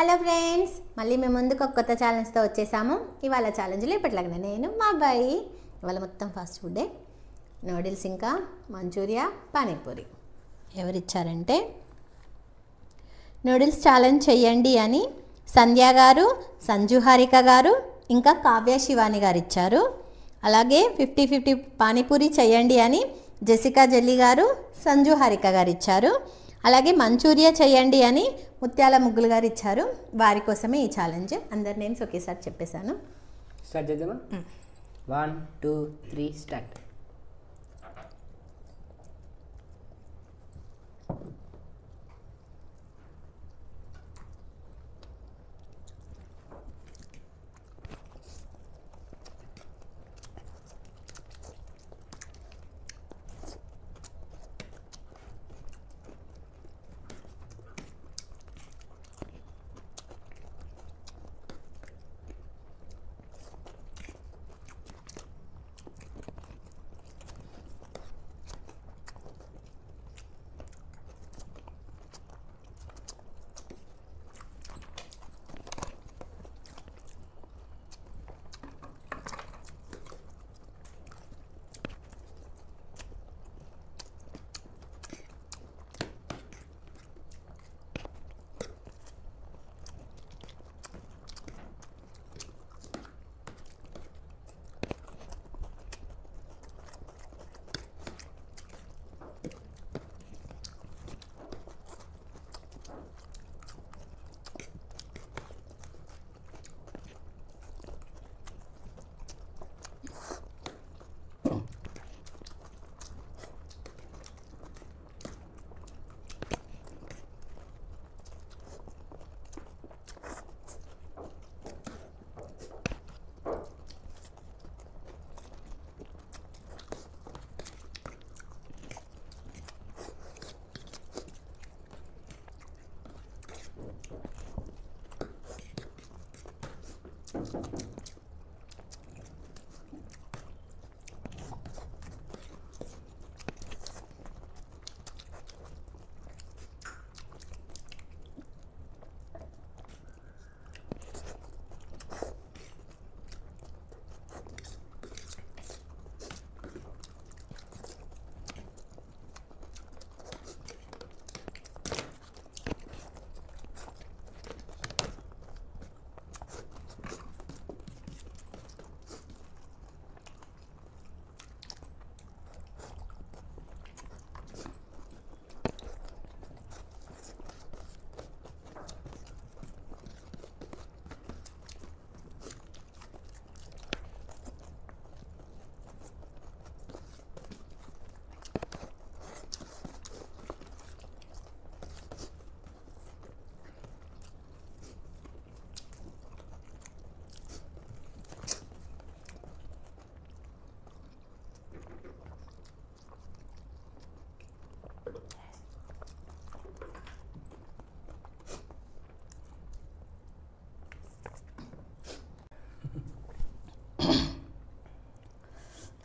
Hello friends, మళ్ళీ మేము ముందుకు ఒక కొత్త ఛాలెంజ్తో వచ్చేసాము. ఇవాళ ఛాలెంజ్లో ఇప్పటిలాగానే నేను మా అబ్బాయి ఇవాళ మొత్తం ఫాస్ట్ ఫుడ్డే, నూడిల్స్ ఇంకా మంచూరియా పానీపూరి. ఎవరిచ్చారంటే నూడిల్స్ ఛాలెంజ్ చెయ్యండి అని సంధ్య గారు, సంజు హారిక గారు ఇంకా కావ్య శివాని గారు ఇచ్చారు. అలాగే 50-50 పానీపూరి చెయ్యండి అని జెసికా జెల్లి గారు, సంజు హారిక గారు ఇచ్చారు. అలాగే మంచూరియా చేయండి అని ముత్యాల ముగ్గులు గారు ఇచ్చారు. వారి కోసమే ఈ ఛాలెంజ్. అందరి నేమ్స్ ఒకేసారి చెప్పేశాను. స్టార్ట్ చేద్దామా? 1 2 3 స్టార్ట్.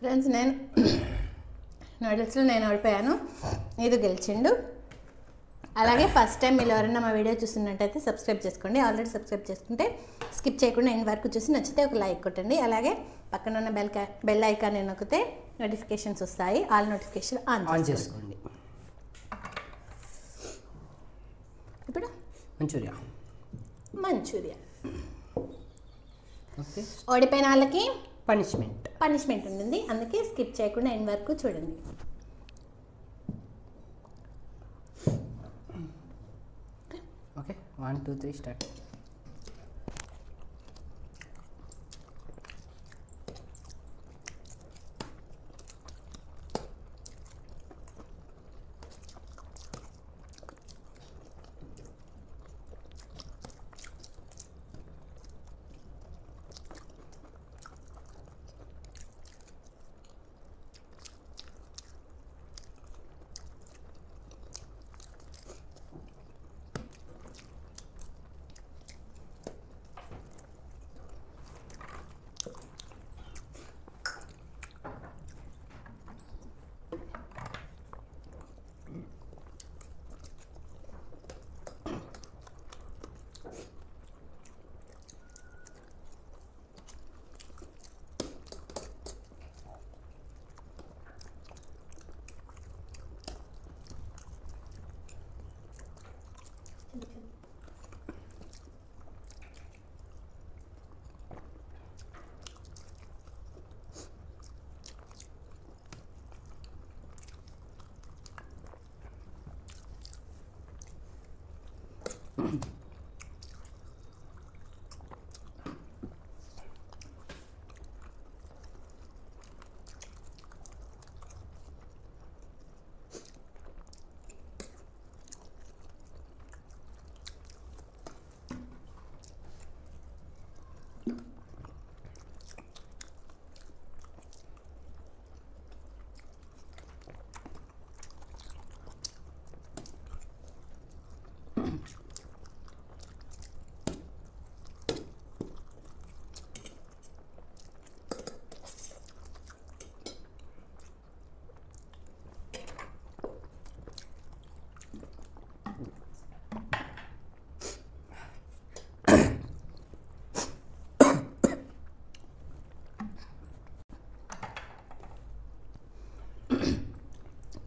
ఫ్రెండ్స్, నేను నూడిల్స్లో నేను ఓడిపోయాను, ఇది గెలిచిండు. అలాగే ఫస్ట్ టైం మీరు ఎవరైనా మా వీడియో చూస్తున్నట్టయితే సబ్స్క్రైబ్ చేసుకోండి. ఆల్రెడీ సబ్స్క్రైబ్ చేసుకుంటే స్కిప్ చేయకుండా ఎండ్ వరకు చూసి నచ్చితే ఒక లైక్ కొట్టండి. అలాగే పక్కన ఉన్న బెల్ ఐకాన్ నొక్కితే నోటిఫికేషన్స్ వస్తాయి. ఆల్ నోటిఫికేషన్ ఆన్ చేసుకోండి. ఇప్పుడు మంచూరియా ఓకే. ఓడిపోయిన వాళ్ళకి పనిష్మెంట్ ఉంటుంది, అందుకే స్కిప్ చేయకుండా ఎండ్ వరకు చూడండి. Okay 1 2 3 start.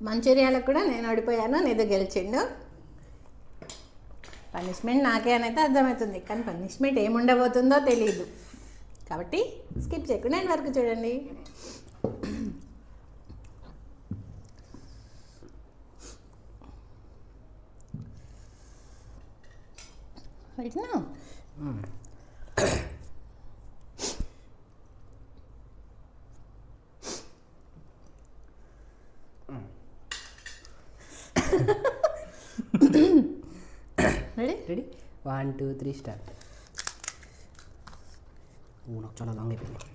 మంచూరియాలకు కూడా నేను ఓడిపోయాను, నీతో గెలిచిండు. పనిష్మెంట్ నాకే అనైతే అర్థమవుతుంది, కానీ పనిష్మెంట్ ఏముండబోతుందో తెలియదు. కాబట్టి స్కిప్ చేయకుండా ఎండ్ వరకు చూడండి. పెట్టినా రెడీ 1 2 3 స్టార్ట్. నాకు చాలా లాంగ్ అయిపోయింది.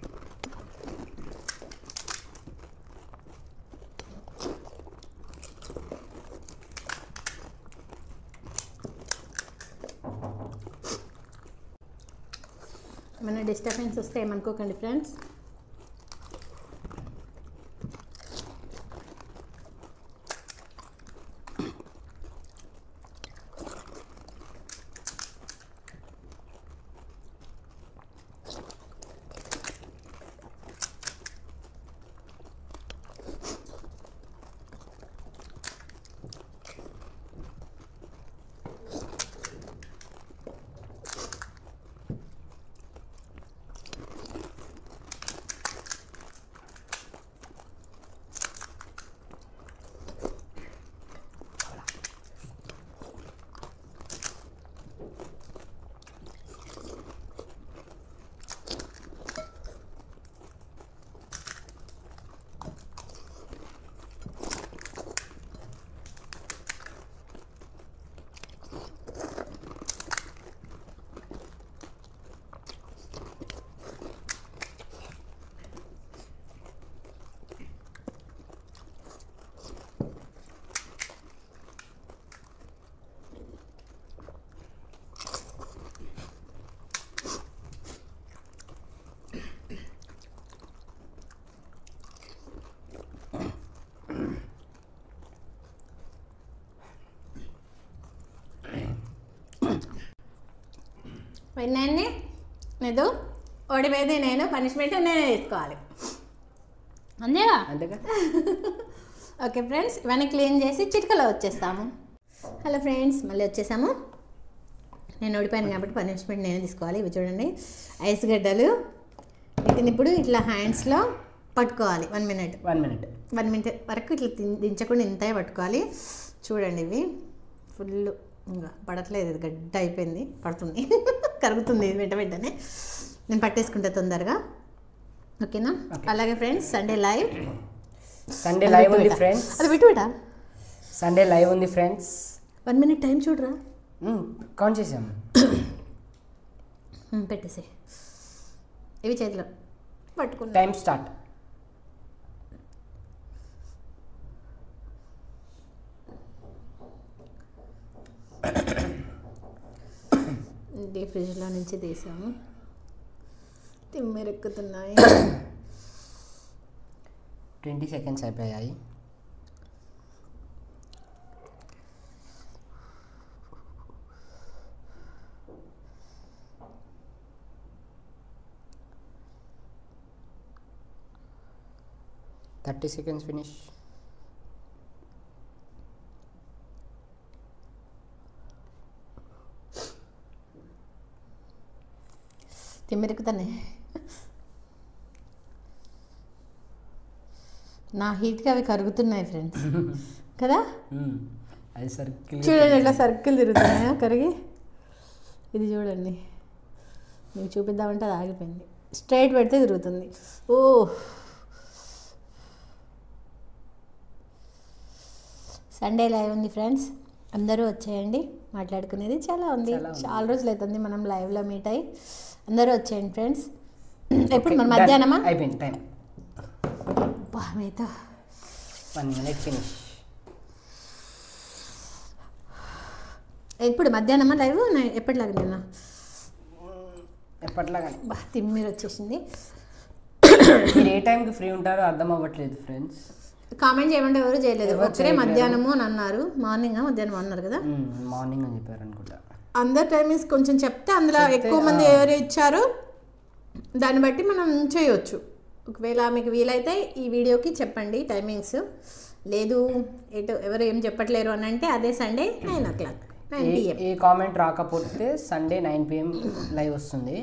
ఏమైనా డిస్టర్బెన్స్ వస్తే ఏమనుకోకండి ఫ్రెండ్స్. విన్నాన్ని నేను ఓడిపోయేది నేను, పనిష్మెంట్ నేనే తీసుకోవాలి, అంతేగా? అంతేగా. ఓకే ఫ్రెండ్స్, ఇవన్నీ క్లీన్ చేసి చిటికలో వచ్చేస్తాము. హలో ఫ్రెండ్స్, మళ్ళీ వచ్చేసాము. నేను ఓడిపోయాను కాబట్టి పనిష్మెంట్ నేనే తీసుకోవాలి. ఇవి చూడండి, ఐస్ గడ్డలు. వీటిని ఇప్పుడు ఇట్లా హ్యాండ్స్లో పట్టుకోవాలి 1 minute. 1 minute వరకు ఇట్లా దించకుండా ఇంతే పట్టుకోవాలి. చూడండి, ఇవి ఫుల్ ఇంకా పడట్లేదు, ఇది గడ్డ అయిపోయింది, పడుతుంది కరుగుతుంది వెంటనే. నేను పట్టేసుకుంటా తొందరగా, ఓకేనా? అలాగే ఫ్రెండ్స్, సండే లైవ్ ఉంది ఫ్రెండ్స్. అది పెట్టుబెట్టా, సండే లైవ్ ఉంది ఫ్రెండ్స్. 1 minute టైం చూడరా, కౌంట్ చేసాము. పెట్టేసి ఇవి చేతిలో పట్టుకుంటా. Time start. ఇది ఫ్రిడ్జ్లో నుంచి తీసాము, తిమ్మెరెక్కుతున్నాయి. 20 seconds అయిపోయాయి. Thirty seconds finish. తిమ్మెరెక్కుతానే, నా హీట్కి అవి కరుగుతున్నాయి ఫ్రెండ్స్ కదా. అది సర్కిల్ చూడండి, ఇట్లా సర్కిల్ తిరుగుతున్నాయా కరిగి. ఇది చూడండి, మీకు చూపిద్దామంటే అది ఆగిపోయింది. స్ట్రైట్ పెడితే తిరుగుతుంది. ఓ సండే లైవ్ ఉంది ఫ్రెండ్స్, అందరూ వచ్చేయండి. మాట్లాడుకునేది చాలా ఉంది, చాలా రోజులు అవుతుంది మనం లైవ్లో మీట్ అయ్యి. అందరూ వచ్చేయండి ఫ్రెండ్స్. ఎప్పుడు మన మధ్యాహ్నమా? అయిపోయింది టైం. మీతో 1 minute ఫినిష్. ఇప్పుడు మధ్యాహ్నమా లైవ్? ఎప్పటిలాగా నిన్న ఎప్పట్లాగానే. తిమ్మిరు వచ్చేసింది. మీరు ఏ టైంకి ఫ్రీ ఉంటారో అర్థం అవ్వట్లేదు ఫ్రెండ్స్. కామెంట్ చేయమంటే ఎవరు చేయలేదు. ఒకరే మధ్యాహ్నము అని అన్నారు. మార్నింగ్ మధ్యాహ్నం అన్నారు కదా, మార్నింగ్ అని చెప్పారు అనుకుంటా. అందరు టైమింగ్స్ కొంచెం చెప్తే అందులో ఎక్కువ మంది ఎవరు ఇచ్చారో దాన్ని బట్టి మనం చేయొచ్చు. ఒకవేళ మీకు వీలైతే ఈ వీడియోకి చెప్పండి టైమింగ్స్. లేదు ఎవరు ఏం చెప్పట్లేరు అని అంటే అదే సండే 9 o'clock 9 PM. ఏ కామెంట్ రాకపోతే సండే 9 PM లైవ్ వస్తుంది.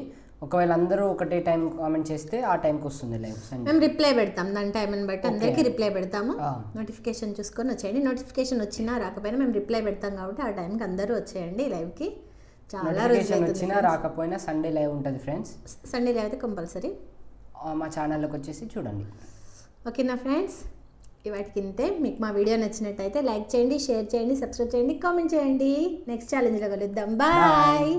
ఒకవేళ అందరూ ఒకటే టైం కామెంట్ చేస్తే ఆ టైంకి వస్తుంది లైవ్ సండే. మేము రిప్లై పెడతాం, దాని టైంని బట్టి అందరికీ రిప్లై పెడతాము. నోటిఫికేషన్ చూసుకొని వచ్చేయండి. నోటిఫికేషన్ వచ్చినా రాకపోయినా మేము రిప్లై పెడతాం కాబట్టి ఆ టైంకి అందరూ వచ్చేయండి లైవ్కి. చాలా రోజులు వచ్చినా రాకపోయినా సండే లైవ్ ఉంటుంది ఫ్రెండ్స్. సండే లైవ్ అయితే కంపల్సరీ మా ఛానల్లోకి వచ్చేసి చూడండి. ఓకేనా ఫ్రెండ్స్, ఇవాటికి ఇంతే. మీకు మా వీడియో నచ్చినట్టయితే లైక్ చేయండి, షేర్ చేయండి, సబ్స్క్రైబ్ చేయండి, కామెంట్ చేయండి. నెక్స్ట్ ఛాలెంజ్లో కలుద్దాం. బాయ్.